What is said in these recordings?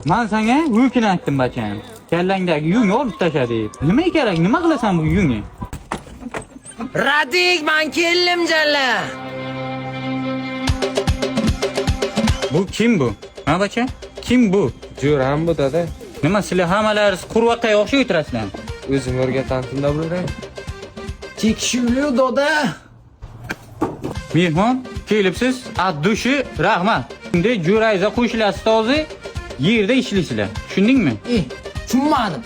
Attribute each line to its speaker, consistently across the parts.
Speaker 1: Men senga yukini aytdim bacham. Kallangdagi yungni olib tasha deb. Nima kerak? Nima qilasan bu yungni?
Speaker 2: Radik, men keldim jalla.
Speaker 1: Bu kim bu? Ha bacha? Kim bu?
Speaker 3: Jo'ram bu dada.
Speaker 1: Nima sizlar hammalaringiz qurvaqqa o'xshab o'tirasizlar?
Speaker 3: O'zim o'rgatantimda bular.
Speaker 2: Tekshirli doda.
Speaker 1: Mehmon kelibsiz, ad-dushi rahmat. Endi jo'rayza qo'shilasiz to'zi yerda ishlaysizlar. Tushundingmi?
Speaker 2: Tushunmadim.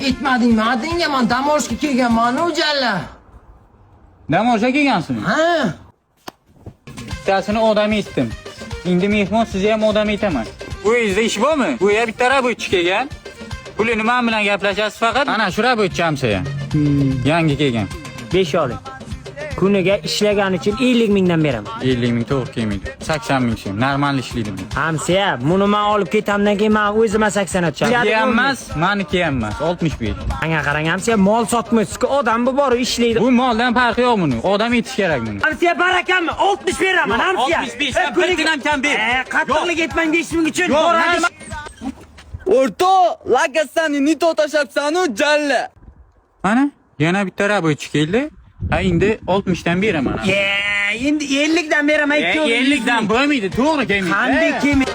Speaker 2: Aytmadingmi? Adingga men dam olishga kelganman, u jalla.
Speaker 1: Dam olishga kelgansizmi?
Speaker 2: Ha?
Speaker 1: Bittasini odam etdim. Endi mehmon sizga ham odam etaman. Uyingizda ish bormi? Bu yer bitta rabotchi kelgan. Pulini men bilan gaplashasiz faqat. Ana shu rabotchi hamsoya. Yangi kelgan.
Speaker 4: 5 oling. Kuniga ishlagani uchun 50 mingdan beraman.
Speaker 1: 50 ming to'g'ri kelmaydi. 80 ming so'm. Normal ishlaydi bu.
Speaker 4: Hamsiya, buni men olib ketamdan keyin men o'zim 80 o'tchaman.
Speaker 1: Ham emas, meniki ham emas. 65.
Speaker 4: Menga qarang, hamsiya, mol sotmaysiz-ku, odam bu bor ishlaydi.
Speaker 1: Bu moldan farqi yo'q buni. Odam etish kerak buni.
Speaker 4: Hamsiya, barakammi? 60 beraman, hamsiya.
Speaker 1: 65 dan bir kun ham kam ber.
Speaker 4: Qattiqlik etmang 5 ming uchun.
Speaker 3: O'rto, lakasani nito tashabsanu jalla.
Speaker 1: Mana, yana bitta rabotchi keldi. Ha endi 60 dan beraman.
Speaker 4: Endi 50 dan beraman.
Speaker 1: 50 dan bo'lmaydi, to'g'ri kelmaydi.
Speaker 4: Qanday kelmaydi?